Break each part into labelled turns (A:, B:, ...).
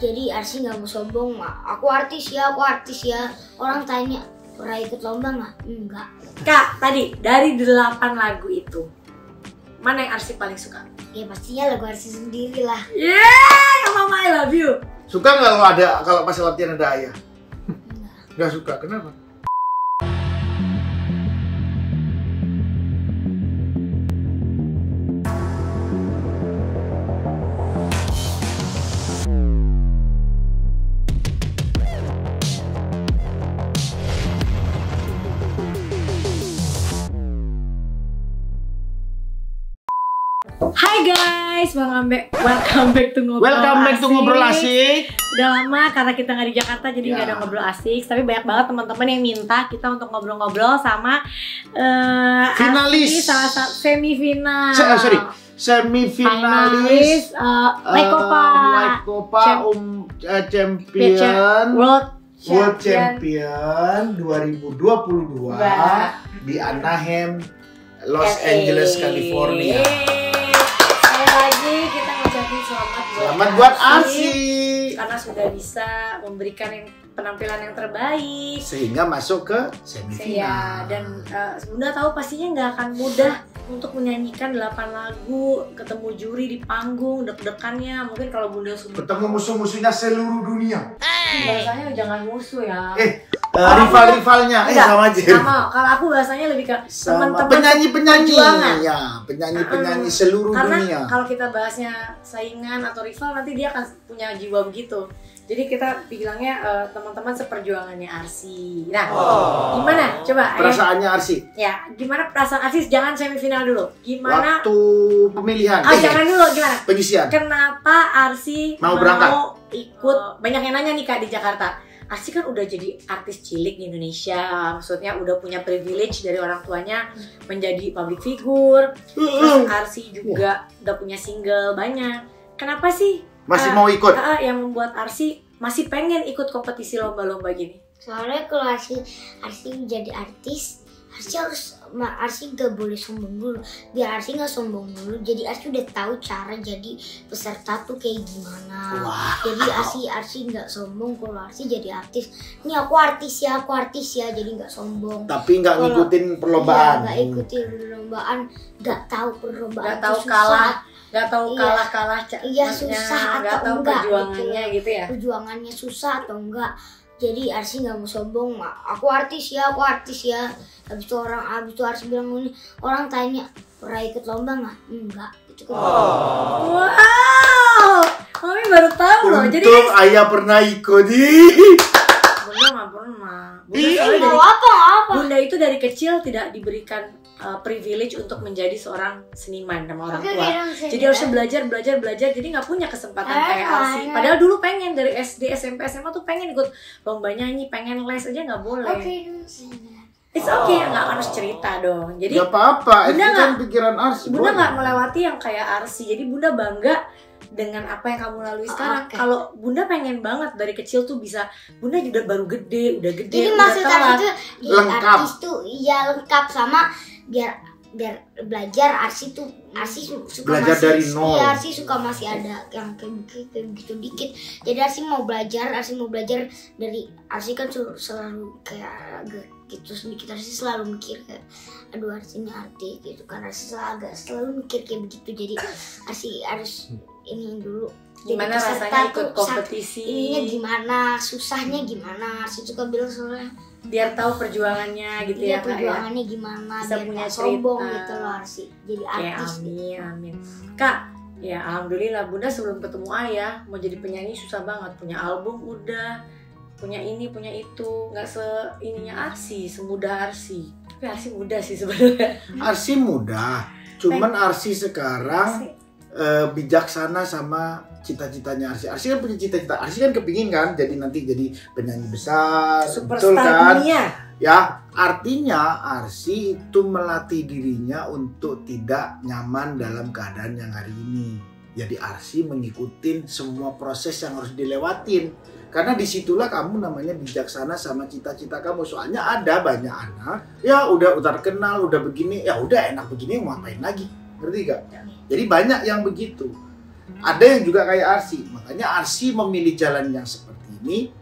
A: Jadi Arsi nggak mau sombong, aku artis ya. Orang tanya, pernah ikut lomba nggak? Enggak.
B: Kak, tadi dari 8 lagu itu, mana yang Arsi paling suka?
A: Ya pastinya lagu Arsi sendiri lah.
B: Yeah, Mama I love you.
C: Suka nggak kalau pas latihan ada ayah? Nggak suka, kenapa?
B: Hai guys, welcome back to
C: Ngobrol Asik.
B: Udah lama karena kita nggak di Jakarta jadi nggak ada ngobrol asik. Tapi banyak banget teman-teman yang minta kita untuk ngobrol-ngobrol sama
C: finalis
B: salah satu semifinalis
C: Champion World Champion 2022 di Anaheim, Los Angeles, California.
B: Sekali lagi kita ngucapin
C: Selamat buat Arsi
B: karena sudah bisa memberikan penampilan yang terbaik
C: sehingga masuk ke
B: Ya,
C: semifinal.
B: dan Bunda tahu pastinya nggak akan mudah untuk menyanyikan 8 lagu, ketemu juri di panggung, deg-degannya. Mungkin kalau Bunda
C: ketemu musuh-musuhnya seluruh dunia.
B: Bahasanya jangan musuh ya.
C: Rival-rivalnya sama aja.
B: Sama, kalau aku bahasanya lebih ke teman-teman
C: penyanyi-penyanyi.
B: perjuangan.
C: Ya, penyanyi-penyanyi seluruh
B: Karena
C: dunia.
B: kalau kita bahasnya saingan atau rival nanti dia akan punya jiwa begitu. Jadi kita bilangnya teman-teman seperjuangannya Arsi. Nah, gimana? Coba
C: Perasaannya Arsi.
B: Ya, gimana perasaan Arsi? Jangan semifinal dulu. Gimana?
C: Waktu pemilihan.
B: Jangan dulu, gimana?
C: Penyisian.
B: Kenapa Arsi
C: mau berangkat?
B: Ikut? Banyak yang nanya nih Kak di Jakarta. Arsi kan udah jadi artis cilik di Indonesia, maksudnya udah punya privilege dari orang tuanya menjadi public figure. Terus Arsi juga udah punya single banyak. Kenapa sih
C: Masih mau ikut?
B: Yang membuat Arsi masih pengen ikut kompetisi lomba-lomba gini?
A: Soalnya kalau Arsi jadi artis, Arsi gak boleh sombong dulu. Biar Arsi gak sombong dulu, jadi Arsi udah tahu cara jadi peserta tuh kayak gimana. Jadi Arsi gak sombong kalau Arsi jadi artis. Ini aku artis ya, jadi gak sombong.
C: Tapi gak ngikutin perlombaan.
A: Iya, gak ikutin perlombaan, gak tahu perlombaan.
B: Gak tahu kalah. Gak tahu kalah.
A: Iya, susah atau
B: tahu
A: enggak
B: perjuangannya gitu ya.
A: Perjuangannya susah atau enggak. Jadi Arsi nggak mau sombong, aku artis ya. Habis itu Arsi bilang gini, orang tanya pernah ikut lomba nggak? Enggak. Itu kan.
B: Wow, Mami baru tahu loh. Jadi
C: ayah pernah ikut.
B: Bunda nggak pernah. Bunda itu dari kecil tidak diberikan privilege untuk menjadi seorang seniman sama orang tua. Jadi harusnya belajar. Jadi nggak punya kesempatan kayak Arsi. Padahal dulu pengen dari SD, SMP, SMA tuh pengen ikut lomba nyanyi, pengen les aja nggak boleh. It's okay, nggak harus cerita dong. Jadi
C: nggak apa-apa.
B: Bunda
C: itu kan pikiran Arsi.
B: Bunda nggak melewati yang kayak Arsi. Jadi Bunda bangga dengan apa yang kamu lalui sekarang. Kalau Bunda pengen banget dari kecil tuh bisa, Bunda juga baru gede, udah gede.
A: Jadi
B: udah
A: maksud
B: telat.
A: Arsi tuh artis tuh ya lengkap sama biar belajar. Arsi suka
C: belajar
A: masih
C: dari nol.
A: Iya, Arsi suka masih ada yang kayak begitu dikit. Jadi Arsi mau belajar dari Arsi kan selalu kayak agak gitu sedikit. Arsi selalu mikir kayak aduh Arsi ini artis gitu kan. Arsi selalu mikir kayak begitu. Jadi Arsi harus ini dulu.
B: Gimana rasanya ikut kompetisi?
A: Ininya gimana, susahnya gimana? Arsi suka bilang soalnya
B: biar tahu perjuangannya gitu ya,
A: perjuangannya gimana,
B: bisa
A: biar
B: punya
A: sombong
B: cerita
A: gitu loh Arsi jadi artis.
B: Amin. Kak, ya alhamdulillah Bunda sebelum ketemu ayah mau jadi penyanyi susah banget, punya album udah, punya ini punya itu, nggak ininya Arsi, semudah Arsi. Tapi Arsi mudah sih sebenarnya.
C: Arsi mudah, cuman Arsi sekarang bijaksana sama cita-citanya Arsi. Arsi kan punya cita-cita. Arsi kan kepingin kan nanti jadi penyanyi besar, betul kan?
B: Dunia.
C: Ya, artinya Arsi itu melatih dirinya untuk tidak nyaman dalam keadaan yang hari ini. Jadi Arsi mengikuti semua proses yang harus dilewatin. Karena disitulah kamu namanya bijaksana sama cita-cita kamu. Soalnya ada banyak anak, ya udah terkenal, udah begini, ya udah enak begini mau ngapain lagi, ngerti gak? Jadi banyak yang begitu. Ada yang juga kayak Arsi, makanya Arsi memilih jalan yang seperti ini.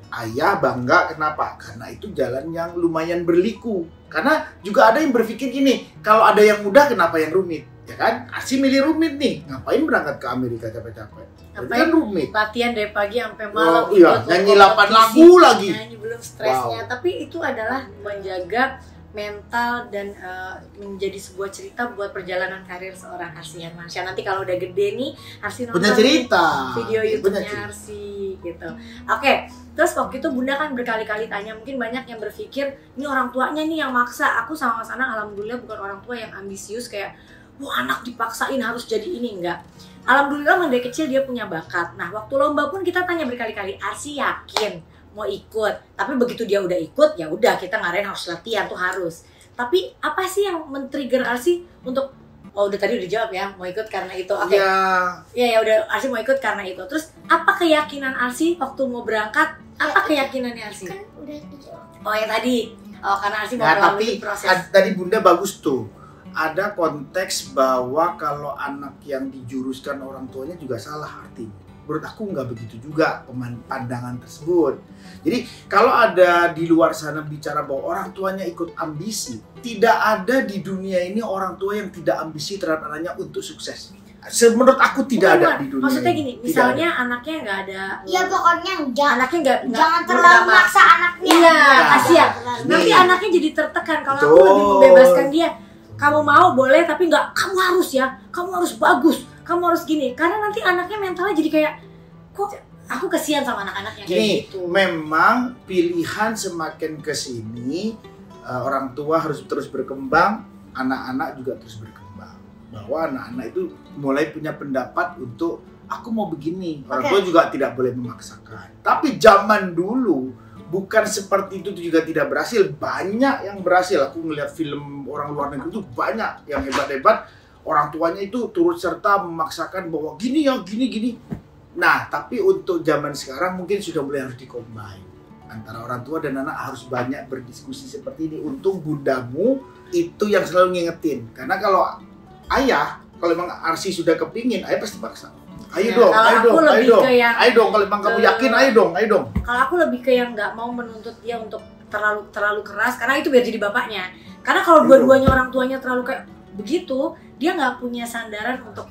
C: Ayah bangga, kenapa? Karena itu jalan yang lumayan berliku. Karena juga ada yang berpikir gini, kalau ada yang mudah kenapa yang rumit? Ya kan? Arsi milih rumit nih, ngapain berangkat ke Amerika capek-capek? Kan rumit.
B: Latihan dari pagi sampai malam.
C: Iya, nyanyi 8 lagu lagi.
B: Nyanyi belum stresnya, tapi itu adalah menjaga mental dan menjadi sebuah cerita buat perjalanan karir seorang Arsi Hermansyah. Nanti kalau udah gede nih, Arsi nonton
C: punya cerita,
B: video YouTube-nya Arsi gitu. Oke, terus waktu itu Bunda kan berkali-kali tanya, mungkin banyak yang berpikir ini orang tuanya nih yang maksa. Aku sama Mas Anang alhamdulillah bukan orang tua yang ambisius kayak wah anak dipaksain harus jadi ini, enggak. Alhamdulillah dari kecil dia punya bakat. Nah waktu lomba pun kita tanya berkali-kali, Arsi yakin mau ikut? Tapi begitu dia udah ikut, ya udah kita ngarahin harus latihan tuh harus. Tapi apa sih yang men-trigger Arsi untuk oh udah tadi udah jawab ya, mau ikut karena itu. Oke. Ya udah Arsi mau ikut karena itu. Terus apa keyakinan Arsi waktu mau berangkat? Apa keyakinannya Arsi?
A: Kan udah dijawab.
B: Oh yang tadi. Oh karena Arsi mau
C: Ya,
B: melalui
C: tapi
B: proses.
C: tadi Bunda bagus tuh. Ada konteks bahwa kalau anak yang dijuruskan orang tuanya juga salah artinya. Menurut aku nggak begitu juga pandangan tersebut. Jadi kalau ada di luar sana bicara bahwa orang tuanya ikut ambisi, tidak ada di dunia ini orang tua yang tidak ambisi terhadap anaknya untuk sukses. Menurut aku tidak ada di dunia.
B: Maksudnya gini,
C: ini.
B: misalnya anaknya nggak ada.
A: Ya pokoknya
B: Anaknya
A: jangan terlalu maksa anaknya.
B: Iya, Asia.
A: Terlalu.
B: Nanti anaknya jadi tertekan. Kalau aku
C: Betul.
B: lebih membebaskan dia, kamu mau boleh tapi nggak, kamu harus ya, kamu harus bagus, kamu harus gini. Karena nanti anaknya mentalnya jadi kayak, kok aku kesian sama anak-anaknya kayak
C: Gini,
B: gitu.
C: memang pilihan semakin ke sini, orang tua harus terus berkembang, anak-anak juga terus berkembang. Bahwa anak-anak itu mulai punya pendapat untuk aku mau begini. Orang tua juga tidak boleh memaksakan. Tapi zaman dulu bukan seperti itu juga tidak berhasil. Banyak yang berhasil. Aku ngelihat film orang luar negeri itu banyak yang hebat-hebat. Orang tuanya itu turut serta memaksakan bahwa gini ya, gini. Nah, tapi untuk zaman sekarang mungkin sudah mulai harus dikombin antara orang tua dan anak, harus banyak berdiskusi seperti ini. Untung bundamu itu yang selalu ngingetin. Karena kalau ayah, kalau memang Arsi sudah kepingin, ayah pasti paksa. Ayo dong, ayo dong. Kalau memang kamu yakin, ayo dong.
B: Kalau aku lebih ke yang nggak mau menuntut dia untuk terlalu keras, karena itu biar jadi bapaknya. Karena kalau dua-duanya orang tuanya terlalu kayak begitu, dia nggak punya sandaran untuk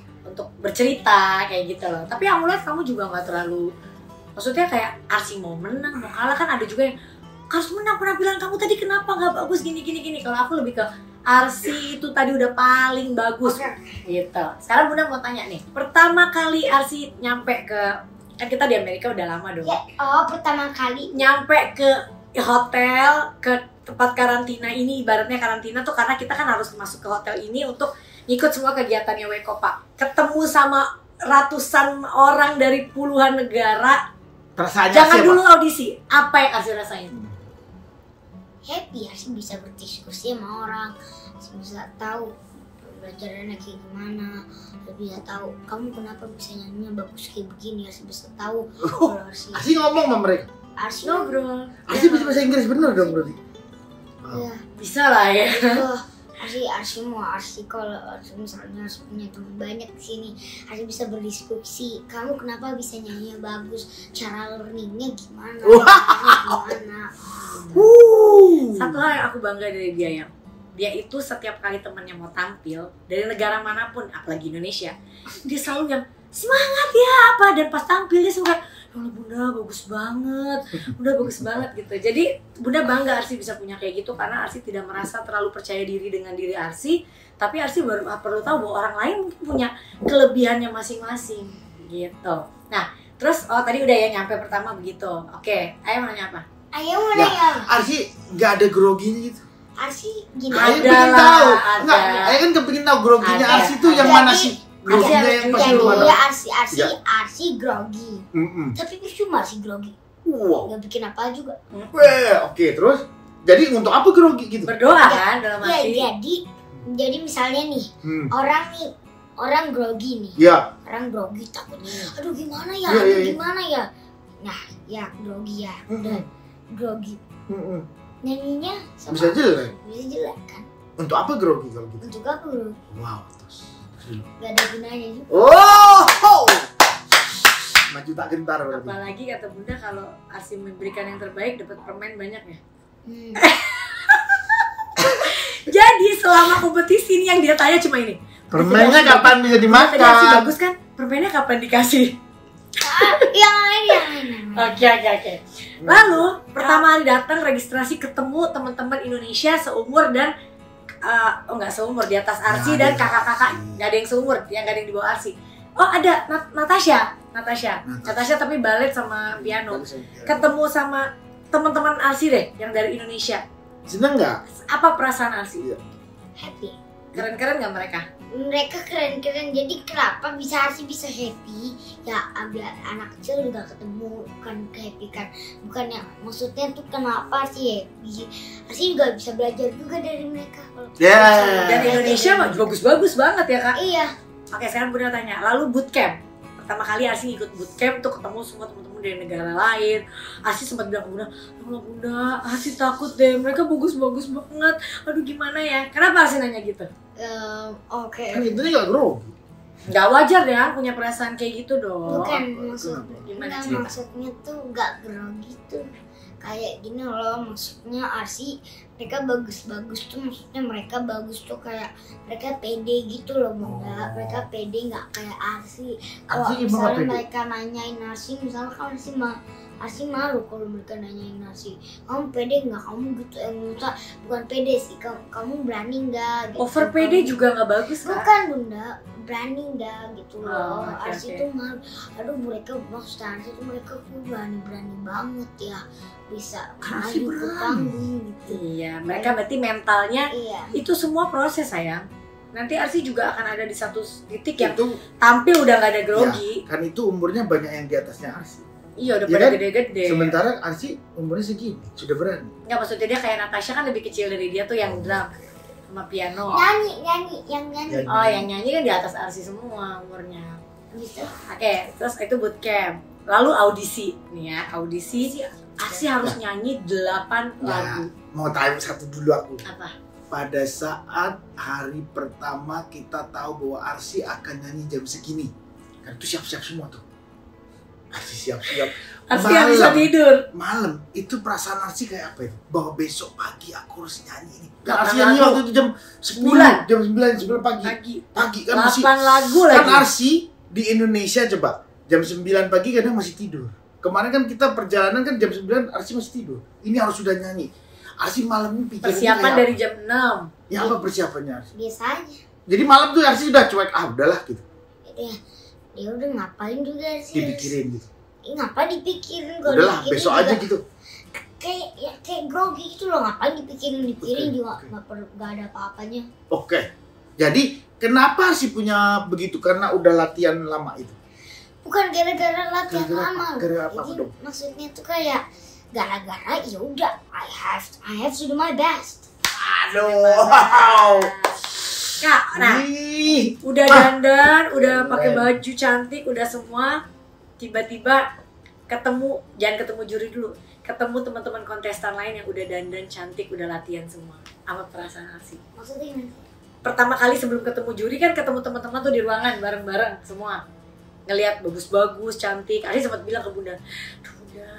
B: bercerita kayak gitu loh. Tapi aku lihat kamu juga nggak terlalu, maksudnya kayak Arsi mau menang mau kalah, kan ada juga yang harus menang, penampilan kamu tadi kenapa nggak bagus gini. Kalau aku lebih ke Arsi itu tadi udah paling bagus gitu. Sekarang Bunda mau tanya nih, pertama kali Arsi nyampe ke, kan kita di Amerika udah lama dong.
A: Pertama kali
B: Nyampe ke hotel, ke tempat karantina ini, ibaratnya karantina tuh karena kita kan harus masuk ke hotel ini untuk ikut semua kegiatannya Wekopa. Ketemu sama ratusan orang dari puluhan negara.
C: Rasanya
B: Jangan dulu audisi. Apa yang Arsi rasain?
A: happy, Arsi bisa berdiskusi sama orang, Arsi bisa tahu pembelajarannya kayak gimana, Arsi bisa tahu kamu kenapa bisa nyanyinya bagus kayak begini, Arsi bisa tahu.
C: Arsi ngomong sama mereka.
A: Arsi
B: ngobrol.
C: Arsi bisa bahasa Inggris bener dong berarti.
A: Ya.
B: Bisa lah ya.
A: Arsi kalau misalnya Arsi punya teman banyak di sini, Arsi bisa berdiskusi. Kamu kenapa bisa nyanyinya bagus? Cara learningnya gimana?
B: Satu hal yang aku bangga dari dia itu setiap kali temannya mau tampil dari negara manapun, apalagi Indonesia, dia selalu yang semangat ya apa, dan pas tampil dia selalu kayak, ya Allah Bunda bagus banget gitu. Jadi Bunda bangga Arsi bisa punya kayak gitu, karena Arsi tidak merasa terlalu percaya diri dengan diri Arsi, tapi Arsi perlu tahu bahwa orang lain mungkin punya kelebihannya masing-masing gitu. Nah terus tadi udah ya nyampe pertama begitu. Oke, Ayah mau nanya apa?
A: Ayah mau nanya.
C: Arsi nggak ada groginya gitu.
A: Arsi gini.
C: Ayah pengen tahu. Enggak, Ayah kan kepengin tahu groginya Arsi tuh yang mana sih? Groginya yang pas
A: Jadi Arsi grogi. Tapi cuma Arsi grogi.
C: Wow.
A: Gak bikin apa juga.
C: Oke, terus jadi untuk apa grogi gitu?
B: Berdoa kan dalam hati.
A: Jadi misalnya nih, orang grogi nih.
C: Iya.
A: Orang grogi takutnya. Aduh gimana ya? Gimana ya? Nah, ya grogi ya. Udah grogi. Nyanyinya
C: bisa jelek.
A: Bisa jelek kan?
C: Untuk apa grogi kalau gitu?
A: Untuk apa grogi?
C: Wow, terus dulu.
A: Gak ada gunanya juga.
C: Oh, maju tak gentar berarti.
B: Apalagi kata Bunda kalau Arsi memberikan yang terbaik dapat permen banyak ya. Jadi selama kompetisi ini yang dia tanya cuma ini.
C: Permennya kapan bisa dimakan?
B: Tadi Arsi bagus kan? Permennya kapan dikasih?
A: Yang lain.
B: Oke. Lalu pertama kali datang registrasi ketemu teman-teman Indonesia seumur dan nggak seumur, di atas Arsi dan kakak-kakak, nggak ada yang seumur, yang nggak ada yang di bawah Arsi. Oh ada Natasha tapi balet sama piano. Ketemu sama teman-teman Arsi deh yang dari Indonesia.
C: Seneng nggak?
B: Apa perasaan Arsi?
A: Happy.
B: Keren-keren nggak mereka?
A: Mereka keren-keren. Jadi kenapa Arsi bisa happy? Ya biar anak kecil juga ketemu, bukan happy kan? Bukan yang maksudnya tuh kenapa sih happy? Arsi juga bisa belajar juga dari mereka.
B: Dan Indonesia mah bagus-bagus banget ya kak.
A: Iya.
B: Oke, sekarang Bunda tanya, lalu bootcamp. Pertama kali Arsi ikut bootcamp tuh ketemu semua teman-teman dari negara lain. Arsi sempat bilang ke Bunda, "Tolong Bunda, Arsi takut deh, mereka bagus-bagus banget. Aduh gimana ya?" Kenapa Arsi nanya gitu?
A: Oke.
C: Kan itu nggak grogi.
B: Gak wajar deh punya perasaan kayak gitu dong.
A: Bukan
B: Gimana
A: maksudnya tuh gak grogi tuh. Kayak gini loh, maksudnya Arsi mereka bagus-bagus tuh, maksudnya mereka bagus tuh kayak mereka pede gitu loh Bunda. Mereka pede nggak kayak Arsi. Kalau misalnya mereka nanyain Arsi, misalnya kan Arsi malu kalau mereka nanyain Arsi, "Kamu pede nggak? Kamu gitu?" Bukan pede sih, kamu berani nggak? Gitu.
B: Over pede juga nggak bagus kan?
A: Bukan Bunda, berani nggak gitu loh.
B: Okay,
A: Arsi tuh malu. Aduh mereka maksudnya Arsi tuh mereka berani banget ya, bisa maju ke panggung gitu.
B: Iya, mereka berarti mentalnya
A: Iya.
B: itu semua proses sayang. Nanti Arsi juga akan ada di satu titik yang
C: Itu
B: tampil udah nggak ada grogi.
C: ya, kan itu umurnya banyak yang di atasnya Arsi.
B: Iya udah
C: Ya
B: pada
C: kan?
B: gede-gede.
C: Sementara Arsi umurnya segini, sudah berani.
B: Nggak, maksudnya dia kayak Natasha kan lebih kecil dari dia tuh yang drum sama piano.
A: Nyanyi.
B: Oh yang nyanyi kan di atas Arsi semua umurnya.
A: Bisa.
B: Oke, terus itu bootcamp. Lalu audisi nih ya, audisi Arsi harus nyanyi 8 lagu.
C: Mau tanya satu dulu aku.
B: Apa?
C: Pada saat hari pertama kita tahu bahwa Arsi akan nyanyi jam segini, kan itu siap-siap semua tuh. Arsi siap-siap.
B: Arsi nggak bisa tidur.
C: Malam itu perasaan Arsi kayak apa itu? Bahwa besok pagi aku harus nyanyi ini. Dan
B: 8
C: Arsi nyanyi
B: lagu.
C: waktu itu jam 9, jam 9 pagi. Pagi kan
B: 8
C: masih
B: lagu
C: kan
B: lagi.
C: Arsi di Indonesia coba jam 9 pagi kadang masih tidur. Kemarin kan kita perjalanan kan jam 9 Arsi masih tidur. Ini harus sudah nyanyi. Arsi malam ini pikirannya
B: Persiapan
C: kayak
B: dari jam 6.
C: ya apa persiapannya Arsi?
A: Biasanya.
C: Jadi malam tuh Arsi udah cuek, udahlah gitu.
A: Ya udah ngapain juga sih?
C: Dipikirin gitu.
A: Ngapa dipikirin? Kalau
C: Udahlah
A: dipikirin
C: besok
A: juga
C: aja gitu.
A: Kayak grogi gitu loh, ngapain dipikirin juga nggak ada apa-apanya.
C: Oke. Jadi kenapa sih punya begitu? Karena udah latihan lama itu.
A: Bukan gara-gara latihan lama.
C: Gara-gara apa
A: Jadi
C: dong?
A: maksudnya tuh kayak gara-gara ya udah I have to do my best.
C: Aduh.
B: Kak, nah udah dandan, udah pakai baju cantik, udah semua. Tiba-tiba jangan ketemu juri dulu, ketemu teman-teman kontestan lain yang udah dandan cantik, udah latihan semua. Apa perasaan Arsi?
A: Maksudnya gimana?
B: Pertama kali sebelum ketemu juri kan ketemu teman-teman tuh di ruangan bareng-bareng semua, ngelihat bagus-bagus cantik. Arsi sempat bilang ke Bunda, "Bunda,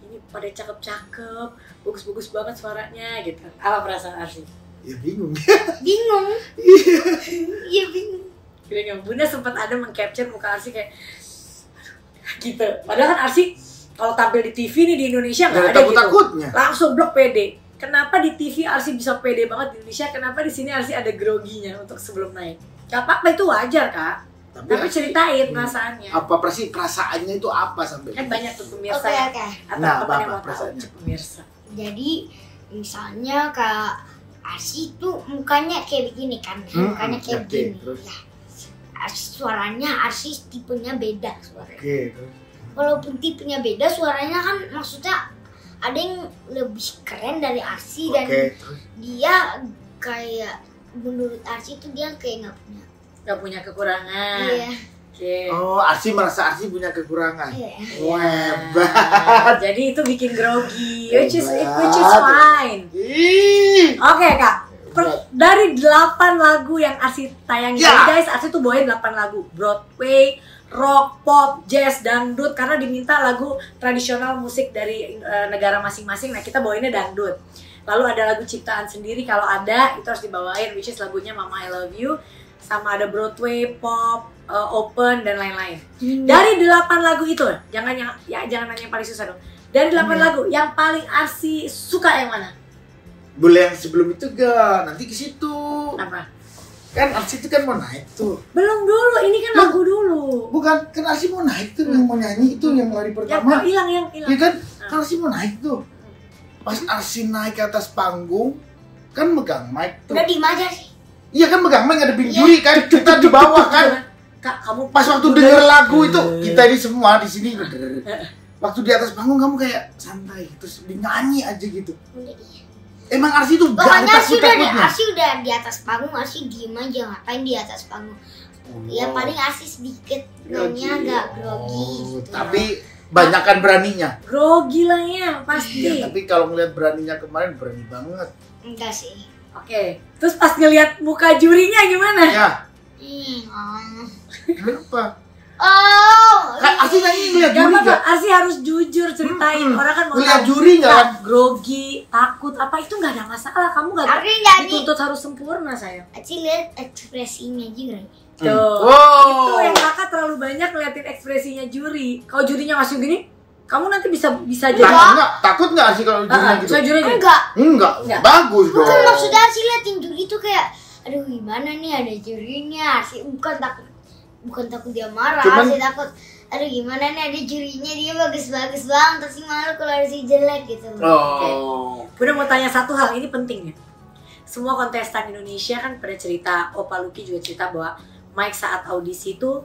B: ini pada cakep-cakep, bagus-bagus banget suaranya," gitu. Apa perasaan Arsi?
C: Ya bingung.
A: Bingung. Iya bingung.
B: Bunda sempat ada mengcapture muka Arsi kayak gitu. Padahal kan Arsi kalau tampil di TV nih di Indonesia nggak ada gitu.
C: Takutnya.
B: Langsung blok pede. Kenapa di TV Arsi bisa pede banget di Indonesia? Kenapa di sini Arsi ada groginya untuk sebelum naik? Gak apa-apa, itu wajar kak. Tapi ceritain perasaannya.
C: Apa perasaannya itu apa sampai?
B: Kan banyak tuh pemirsa.
A: Oke.
B: Atau
C: Nah,
B: teman yang
C: apa
B: mau tahu
C: perasaannya?
B: pemirsa.
A: Jadi misalnya Kak Arsi tuh mukanya kayak begini kan, mukanya kayak begini.
C: Terus?
A: Ya. Suaranya Arsi tipenya beda suaranya.
C: Oke, terus.
A: Walaupun tipenya beda, suaranya kan maksudnya ada yang lebih keren dari Arsi dan
C: terus.
A: dia kayak menurut Arsi itu dia kayak
B: Gak punya kekurangan.
A: Iya.
B: Oke.
C: Oh, Arsi merasa Arsi punya kekurangan.
A: Iya.
C: Hebat.
B: Jadi itu bikin grogi, which is
C: Hebat.
B: fine.
C: Ih.
B: Oke kak, dari 8 lagu yang Arsy tayangin.
C: Ya.
B: Guys, Arsy tuh bawain 8 lagu. Broadway, rock, pop, jazz, dangdut. Karena diminta lagu tradisional musik dari negara masing-masing. Nah, kita bawainnya dangdut. Lalu ada lagu ciptaan sendiri, kalau ada itu harus dibawain, which is lagunya Mama I Love You. Sama ada Broadway, pop, open, dan lain-lain. Dari 8 lagu itu, jangan nanya yang paling susah dong. Dari 8 lagu, yang paling Arsy suka yang mana?
C: Boleh yang sebelum itu gak? Nanti ke situ.
B: Apa?
C: Kan Arsy itu kan mau naik tuh.
B: Belum dulu, ini kan lagu dulu.
C: Bukan, kan Arsy mau naik tuh, yang mau nyanyi itu yang lari pertama.
B: Yang hilang.
C: Iya kan? Kan Arsy mau naik tuh. Pas Arsy naik ke atas panggung, kan megang mic tuh.
A: Udah diem aja sih.
C: Iya kan megang mic, ngadepin juri kan, kita di bawah kan.
B: Kak, kamu
C: Pas waktu denger lagu itu, kita ini semua di sini. Waktu di atas panggung kamu kayak santai, terus dinyanyi aja gitu.
A: Udah iya.
C: Emang Arsy tuh gak
A: Pokoknya
C: takut-takutnya.
A: Arsy udah di atas panggung, Arsy diem aja, ngapain di atas panggung. Ya paling Arsy sedikit nanya agak grogi gitu.
C: Tapi banyak kan beraninya.
B: grogi lah ya, pasti.
C: Iya, tapi kalau ngeliat beraninya kemarin berani banget.
A: Enggak sih.
B: Oke, terus pas ngeliat muka jurinya gimana?
C: Ya,
A: Oh.
C: kenapa?
A: Oh.
C: Kan Arsy nyanyi ngeliat
B: Gak
C: juri
B: apa-apa,
C: gak?
B: Arsy harus jujur ceritain. Orang kan mau
C: Ngeliat
B: tahu.
C: juri gak?
B: Kak, grogi, takut, apa itu gak ada masalah. Kamu gak
A: Arsy nyanyi.
B: dituntut harus sempurna, sayang.
A: Arsy lihat ekspresinya juga.
B: Tuh,
C: Oh.
B: itu yang kakak terlalu banyak ngeliatin ekspresinya juri. Kalau jurinya ngasih gini, kamu nanti bisa jadi.
C: Takut nggak sih kalau jurinya gitu?
B: Saya juri gini.
A: Enggak.
C: Enggak,
B: Enggak.
C: bagus dong.
A: Bukan maksudnya Arsy liatin juri itu kayak, aduh gimana nih ada jurinya. Arsy bukan takut dia marah,
C: Cuman-
A: Arsy takut. Aduh gimana nih ada jurinya, dia bagus-bagus banget, Arsy malu kalau Arsy jelek gitu loh.
C: Oh.
B: Udah mau tanya satu hal, ini penting ya. Semua kontestan Indonesia kan pada cerita, Opa Lucky juga cerita bahwa mic saat audisi itu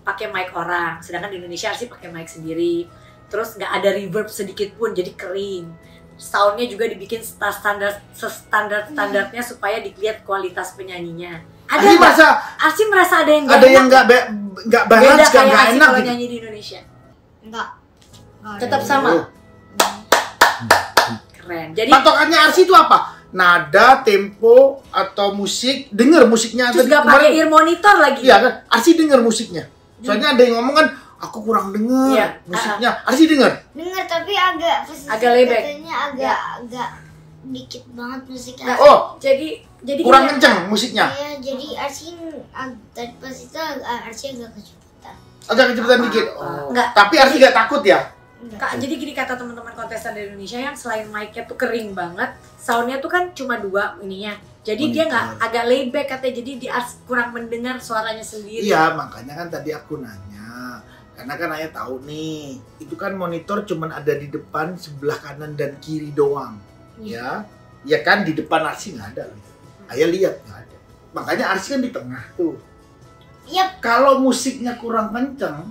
B: pakai mic orang, sedangkan di Indonesia Arsy pakai mic sendiri. Terus nggak ada reverb sedikit pun, jadi kering. Soundnya juga dibikin standarnya supaya dilihat kualitas penyanyinya. Ada
C: Arsy
B: nggak?
C: merasa
B: Arsy merasa ada yang
C: ada yang
B: enak?
C: nggak
B: beda
C: balance,
B: kayak
C: nggak
B: Arsy
C: enak
B: kalau
C: gitu.
B: nyanyi di Indonesia.
A: Enggak. Enggak ada.
B: Tetap sama.
C: Oh.
B: Keren. Jadi
C: Patokannya Arsy itu apa? Nada, tempo, atau musik? Denger musiknya
B: terus
C: tadi
B: nggak pakai ear monitor lagi.
C: Iya kan? Arsy denger musiknya. Soalnya ada yang ngomong kan, aku kurang denger
B: Iya.
C: musiknya. Arsy denger.
A: Dengar tapi agak
B: Agak lebek.
A: katanya agak dikit banget musiknya.
B: Nah,
C: Oh,
B: jadi
C: kurang
B: gini,
C: kenceng musiknya.
A: Iya, jadi Arsy tadi pas itu Arsy agak kecepatan.
C: Agak kecepatan dikit. Oh.
B: Enggak.
C: Tapi Arsy gak takut ya?
A: Enggak.
B: Kak, jadi gini kata teman-teman kontestan dari Indonesia yang selain mic-nya tuh kering banget, soundnya tuh kan cuma 2 ininya. Jadi dia nggak agak layback katanya, jadi dia kurang mendengar suaranya sendiri.
C: Iya, makanya kan tadi aku nanya. Karena kan Ayah tahu nih, itu kan monitor cuman ada di depan, sebelah kanan dan kiri doang. Ya, ya kan di depan Arsy nggak ada. Gitu. Ayah lihat nggak ada. Makanya Arsy kan di tengah tuh.
A: Yap.
C: Kalau musiknya kurang kenceng,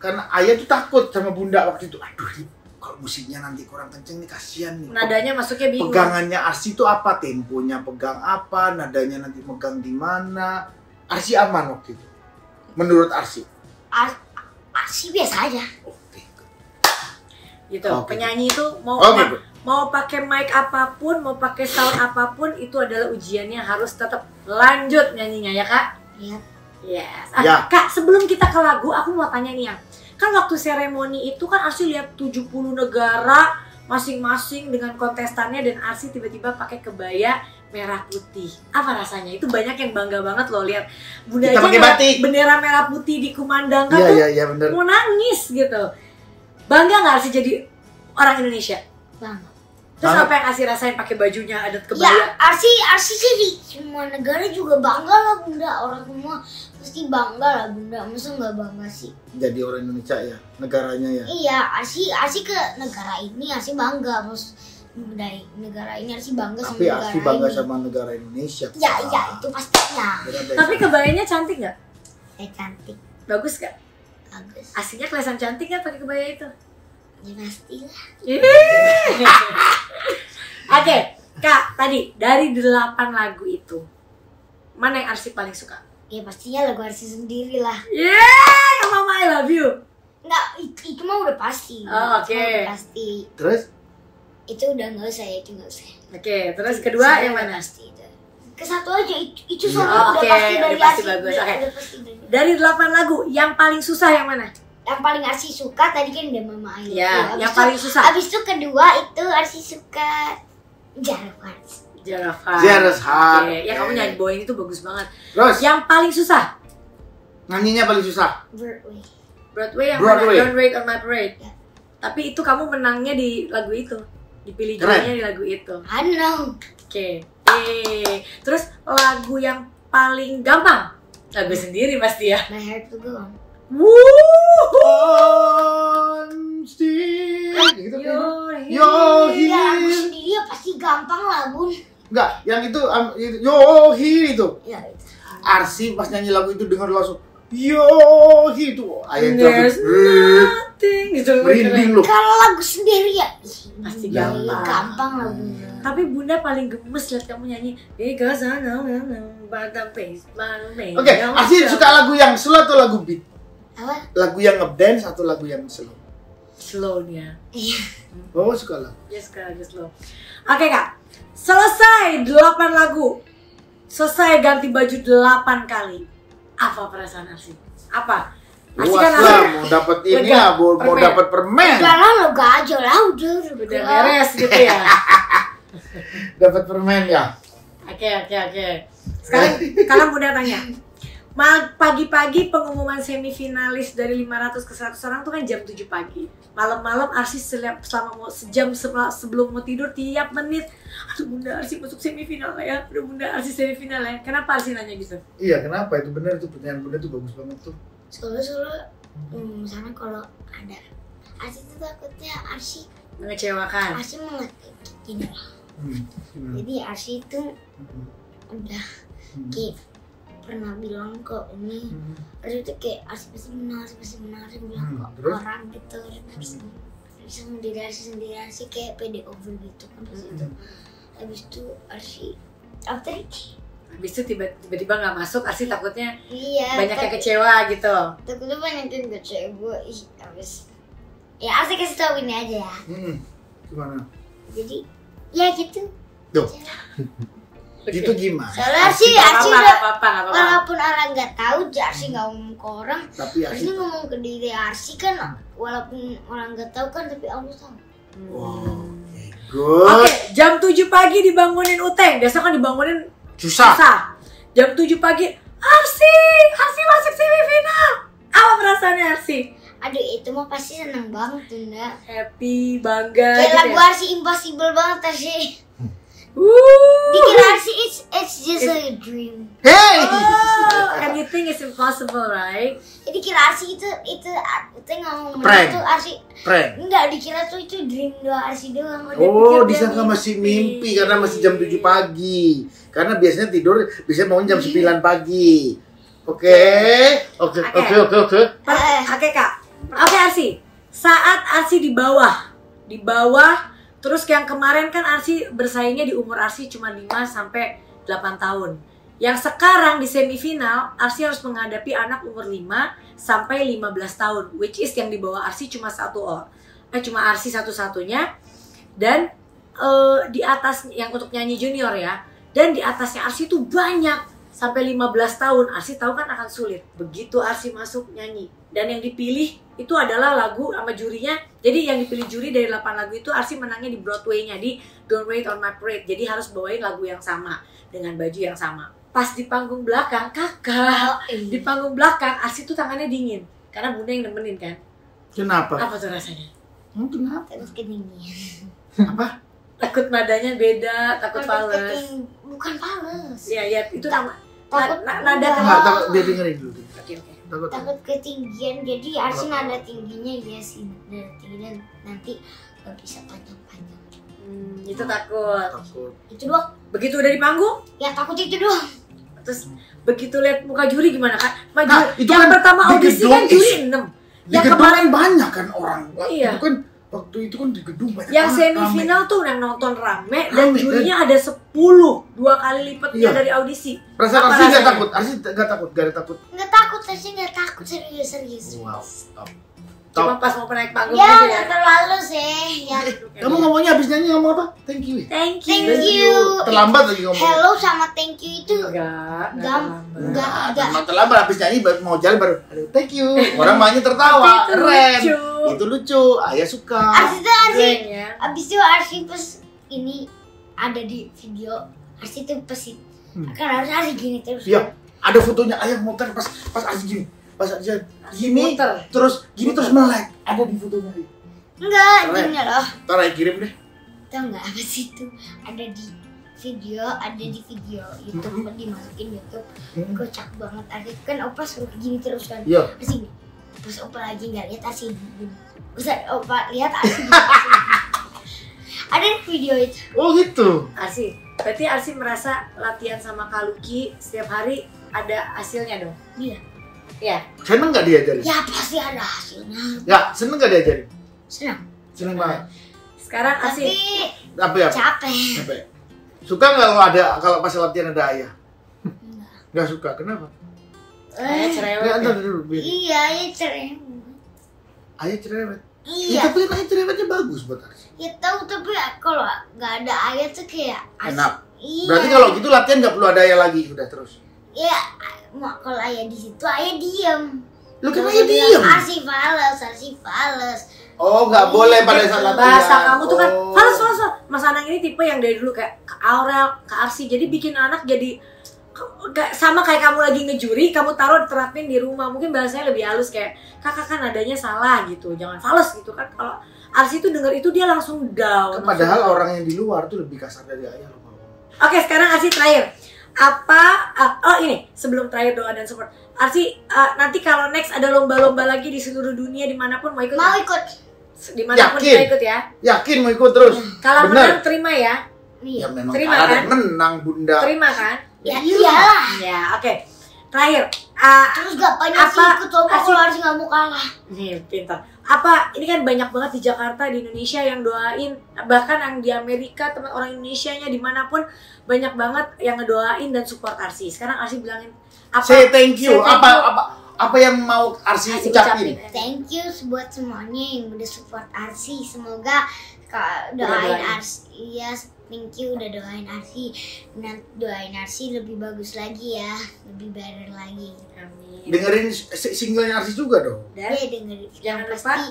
C: karena Ayah tuh takut sama Bunda waktu itu. Aduh, kalau musiknya nanti kurang kenceng nih kasihan nih.
B: Nadanya masuknya bingung.
C: Pegangannya Arsy itu apa? Temponya pegang apa? Nadanya nanti megang di mana? Arsy aman waktu itu. Menurut Arsy.
A: Arsy biasa aja.
C: Oke.
B: Gitu.
C: Oke.
B: Penyanyi itu
C: Oke.
B: mau pakai mic apapun, mau pakai sound apapun, itu adalah ujiannya, harus tetap lanjut nyanyinya ya kak.
A: Iya.
B: Yes.
C: Ya.
B: Kak, sebelum kita ke lagu, aku mau tanya nih yang kan waktu seremoni itu kan Arsy lihat 70 negara masing-masing dengan kontestannya, dan Arsy tiba-tiba pakai kebaya merah putih. Apa rasanya? Itu banyak yang bangga banget loh lihat Bunda
C: Kita
B: aja
C: pakai
B: ngeliat
C: batik.
B: bendera merah putih dikumandangkan tuh
C: Iya bener.
B: mau nangis gitu. Bangga nggak Arsy jadi orang Indonesia?
A: Bang.
B: Terus
C: Banget.
B: apa yang Arsy rasain pakai bajunya adat
A: Ya,
B: kebaya?
A: Arsy sih di semua negara juga bangga lah Bunda. Orang semua pasti bangga lah Bunda. Masa nggak bangga sih?
C: Jadi orang Indonesia ya, negaranya ya.
A: Iya, Arsy ke negara ini Arsy bangga. Terus dari negara ini Arsy bangga sama
C: Tapi
A: negara
C: Arsy bangga
A: ini.
C: sama negara Indonesia.
A: Ya, itu pastinya.
B: Tapi kebayanya cantik nggak?
A: Cantik,
B: Bagus nggak?
A: bagus.
B: Aslinya kelihatan cantik nggak pakai kebaya itu?
A: Ya pastilah.
B: Oke, Kak, tadi dari 8 lagu itu, mana yang Arsy paling suka?
A: Ya pastinya lagu Arsy sendiri lah.
B: Yang Mama I Love You.
A: Enggak, itu mah udah pasti.
B: Oh,
A: Itu mah
B: oke.
A: udah pasti.
C: Terus
A: Itu udah nggak usah ya, itu nggak usah.
B: Oke, terus kedua
A: Saya
B: yang
A: udah
B: mana?
A: Pasti itu. ke satu aja itu
B: Iya.
A: soalnya
B: Oke,
A: udah
B: udah pasti
A: Arsi,
B: bagus.
A: udah
B: Oke.
A: pasti dari-
B: Dari 8 lagu, yang paling susah yang mana?
A: Yang paling Arsi suka tadi kan udah Mama Ayu.
B: Ya,
A: Abis
B: yang
A: itu-
B: paling susah.
A: Abis itu kedua itu Arsi suka Jaravan.
B: Jaravan.
C: Jealous Heart.
B: Oke, ya kamu nyanyi Boeing itu bagus banget.
C: Terus
B: Yang paling susah?
C: nyanyinya paling susah.
A: Broadway.
B: Broadway yang
C: Broadway.
B: mana? Don't Wait on My Parade.
A: Ya.
B: Tapi itu kamu menangnya di lagu itu. Dipilih
C: Keren.
B: jurinya di lagu itu.
A: I know.
B: Oke. Terus lagu yang paling gampang? Lagu sendiri pasti ya.
A: My heart will go on.
B: Wuh.
C: On still gitu kan. Yo
A: Ya lagu
C: here.
A: sendiri ya pasti gampang lah Bun.
C: Enggak, yang itu yo here itu.
A: Ya itu.
C: Arsi pas nyanyi lagu itu dengar langsung yo here itu. Ayah itu
B: There's
C: langsung
B: nothing gitu.
C: merinding loh.
A: Kalau lagu sendiri ya
B: Pasti
A: ya,
B: gampang.
A: gampang lah Bunda.
B: Tapi Bunda paling gemes lihat kamu nyanyi Because I know but the face
C: Oke, Arsi suka lagu yang slow atau lagu beat?
A: Apa?
C: Lagu yang ngedance atau lagu yang slow?
B: slow dia.
A: Iya.
C: Oh, suka lagu.
B: Yes, Kak, agak slow. Oke, Kak. Selesai 8 lagu. Selesai ganti baju 8 kali. Apa perasaan Arsi? Apa? Arsi
C: Luas
B: kan
C: lah, mau dapat ini
B: Lega,
C: lah, mau
B: permen.
C: dapat permen.
A: Udah lah lo gak aja lah udah
B: udah beres gitu ya.
C: Dapat permen ya.
B: Oke. Sekarang Bunda tanya. Pagi-pagi pengumuman semifinalis dari 500 ke 100 orang tuh kan jam 7 pagi. Malam-malam Arsi selama sejam sebelum mau tidur tiap menit. Aduh Bunda Arsi masuk semifinal ya. Aduh Bunda Arsi semifinal ya. Kenapa Arsi nanya gitu?
C: Iya, kenapa? Itu benar tuh pertanyaan Bunda tuh bagus banget tuh.
A: Soalnya misalnya kalau ada Arsi tuh takutnya Arsi
B: Mengecewakan.
A: gini lah.
C: Gimana?
A: Jadi Arsi itu udah kayak pernah bilang kok ini Arsi itu kayak Arsi pasti menang bilang kok
C: Terus?
A: orang gitu bisa sendiri Arsi kayak pede over gitu kan habis itu Arsi after it
B: Habis itu tiba-tiba nggak masuk, Arsi takutnya
A: iya
B: banyak yang kecewa gitu.
A: takutnya banyak yang kecewa habis ya Arsi kasih tau ini aja ya
C: Gimana?
A: jadi ya gitu
C: Tuh. Gitu gimana?
A: soalnya Arsi
B: Nggak
A: udah
B: apa-apa.
A: walaupun orang nggak tahu Arsi nggak ngomong ke orang
C: Tapi
A: Arsi ngomong ke diri Arsi kan walaupun orang nggak tahu kan tapi Allah tahu.
C: Wow, good.
B: Oke, jam 7 pagi dibangunin Uteng. Biasa kan dibangunin
C: Susah.
B: Jam 7 pagi, Arsi masuk semifinal. Apa perasaannya Arsi?
A: Aduh itu mah pasti seneng banget Bunda.
B: Happy, bangga
A: Kayak
B: gitu
A: lagu
B: ya.
A: Arsi impossible banget Arsi.
B: Wuh.
A: Dikira Arsi it's just a dream.
C: Hey!
B: Oh, and you think it's impossible, right?
A: Jadi kira Arsi itu ngomong
C: Prank.
A: itu Arsi
C: Prank.
A: enggak dikira tuh itu dream doang Arsi doang.
C: Oh,
B: pikir dia
C: disangka masih
B: mimpi.
C: mimpi karena masih jam 7 pagi. Karena biasanya tidur bisa bangun jam 9 pagi. Oke. Oke.
B: Oke Kak. Oke Arsi. Saat Arsi di bawah, terus yang kemarin kan Arsi bersaingnya di umur Arsi cuma 5 sampai 8 tahun. Yang sekarang di semifinal Arsi harus menghadapi anak umur 5 sampai 15 tahun, which is yang di bawah Arsi cuma cuma Arsi satu-satunya, dan di atas yang untuk nyanyi junior ya, dan di atasnya Arsi tuh banyak sampai 15 tahun. Arsi tahu kan akan sulit. Begitu Arsi masuk nyanyi dan yang dipilih itu adalah lagu sama jurinya. Jadi yang dipilih juri dari 8 lagu itu Arsi menangnya di Broadway-nya di Don't Wait on My Parade. Jadi harus bawain lagu yang sama dengan baju yang sama. Pas di panggung belakang, kakak di panggung belakang Arsi tuh tangannya dingin karena Bunda yang nemenin kan.
C: Kenapa?
B: Apa tuh rasanya?
C: Kenapa?
A: Terus kedingin.
C: Apa?
B: Takut nadanya beda, takut fals.
A: Bukan fals.
B: Iya, itu nama
A: Takut
B: nada
A: enggak.
C: Enggak, takut dia dengerin dulu.
B: Oke.
C: Takut.
A: Takut ketinggian jadi Arsi nada tingginya ya sih nada tinggi dan nanti gak bisa panjang-panjang
B: Itu takut.
C: Takut.
A: itu doang
B: Begitu udah di panggung,
A: ya takut itu doang
B: terus begitu lihat muka juri gimana kan?
C: Nah, itu
B: yang
C: kan
B: pertama
C: di
B: audisi
C: gedung
B: kan juri 6.
C: Di
B: Yang
C: gedung
B: kemarin
C: kan banyak kan orang.
B: Iya.
C: Itu kan waktu itu kan di gedung banyak
B: yang
C: banget,
B: semifinal tuh yang nonton rame dan
C: Rame,
B: jurinya ada 10, 2 kali lipatnya
C: Iya.
B: dari audisi.
C: Perasaan
B: Apa
C: Arsi nggak
B: rasanya?
C: takut. Arsi nggak takut, nggak ada takut.
A: nggak takut Arsi nggak takut serius
C: Wow. Stop.
B: Cuma pas mau naik panggung
A: Ya,
B: aja ya.
A: nggak terlalu sih. Ya.
C: Kamu ngomongnya habis nyanyi ngomong apa? Thank you.
B: Thank
A: Thank
B: you.
A: you.
C: Terlambat lagi ngomongnya.
A: Hello sama thank you itu
B: Enggak
A: Enggak.
C: Cuma terlambat habis nyanyi mau jalan baru. Aduh, thank you. Orang banyak tertawa.
B: Itu
C: Keren.
B: lucu.
C: Itu lucu. Ayah suka.
A: Arsi
B: ya.
A: abis itu Arsi pas ini ada di video Arsi tuh pesit kan harus Arsi gini terus.
C: Iya, ada fotonya ayah muter pas Arsi gini. Pas aja gini
B: Muter.
C: terus gini terus melek. Ada di fotonya.
A: Enggak,
C: Keren.
A: gini loh.
C: Ntar ayah kirim deh.
A: Tahu nggak apa sih itu? Ada di video YouTube dimasukin YouTube. Kocak banget Arsi kan opa suruh gini terus kan.
C: Iya.
A: Arsi gini. Terus opa lagi nggak lihat Arsi gini. Terus opa lihat Arsi gini. Arsi gini. Ada di video itu.
C: Oh gitu.
B: Arsi, berarti Arsi merasa latihan sama Kak Lucky setiap hari ada hasilnya dong?
A: Iya.
B: Ya.
C: Seneng nggak diajarin?
A: Ya pasti ada hasilnya.
C: Ya, seneng nggak diajarin?
A: Senang.
C: Seneng banget.
B: Sekarang Arsi,
A: Tapi
C: Tapi ya?
A: capek.
C: Capek. Suka nggak kalau pas latihan ada ayah?
A: Enggak.
C: Nggak suka. Kenapa?
B: ayah cerewet
C: Nggak,
B: ya?
C: ntar dulu. biar.
A: Iya, ya cerewet.
C: Ayah cerewet.
A: Iya.
C: Ya, tapi kan ayah cerewetnya bagus buat Arsi.
A: Ya tahu tapi kalau nggak ada ayah tuh kayak asik.
C: Enak.
A: Iya.
C: Berarti kalau gitu latihan nggak perlu ada ayah lagi, udah terus.
A: Ya kalau ayah di situ ayah diem.
C: Lu kan
A: Terus
C: ayah
A: dia
C: diem.
A: bilang, Arsi fales.
C: Oh, nggak boleh pada saat latihan.
B: Bahasa kamu tuh kan,
C: Oh.
B: fals. Mas Anang ini tipe yang dari dulu kayak Kak Aurel, Kak Arsi, jadi bikin anak jadi sama kayak kamu lagi ngejuri, kamu taruh terapin di rumah, mungkin bahasanya lebih halus kayak kakak kan nadanya salah gitu, jangan fals gitu kan. Kalau Arsi tuh denger itu dia langsung down.
C: Kan padahal orang yang di luar tuh lebih kasar dari ayah loh.
B: Oke, sekarang Arsi terakhir. Ini sebelum terakhir doa dan support. Arsi, nanti kalau next ada lomba-lomba lagi di seluruh dunia dimanapun mau ikut?
A: Mau ikut?
B: Dimanapun
C: Yakin?
B: kita ikut ya.
C: Yakin mau ikut terus?
B: Kalau
C: Bener.
B: menang terima ya.
C: Ya
A: Iya.
C: memang
B: Terima,
C: kalah
B: kan?
C: dan menang bunda.
B: Terima kan?
A: Ya
C: Iya.
A: iyalah.
B: Ya, oke. Terakhir,
A: Terus gak banyak sih
B: apa-
A: ikut lomba
B: Arsi-
A: kalau Arsi nggak mau kalah.
B: nih pintar. Apa ini kan banyak banget di Jakarta, di Indonesia yang doain, bahkan yang di Amerika teman orang Indonesianya dimanapun banyak banget yang ngedoain dan support Arsi. Sekarang Arsi bilangin apa?
C: Say thank you.
B: Say thank
C: Apa yang mau Arsi
B: Arsi
C: ucapin?
A: Thank you buat semuanya yang udah support Arsi. Semoga doain
B: doain.
A: Arsi. Iya, thank you udah doain Arsi. Doain Arsi lebih bagus lagi ya, lebih better lagi.
B: Amin.
C: Dengerin singlenya Arsi juga dong.
B: Dan
A: Ya dengerin,
B: jangan
A: yang
B: lupa
A: pasti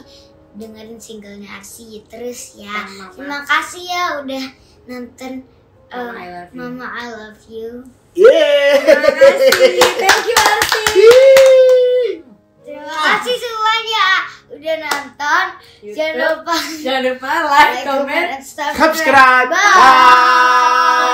A: dengerin singlenya Arsi terus ya.
B: Mama.
A: Terima kasih ya udah nonton
B: Mama, I love you.
A: Mama I Love You.
C: Yeay.
B: Terima kasih. Thank you Arsi.
A: Terima kasih semuanya udah nonton. Jangan lupa
B: Jangan lupa like,
A: like,
B: comment,
A: comment, and
C: Subscribe.
A: Bye.
C: Bye.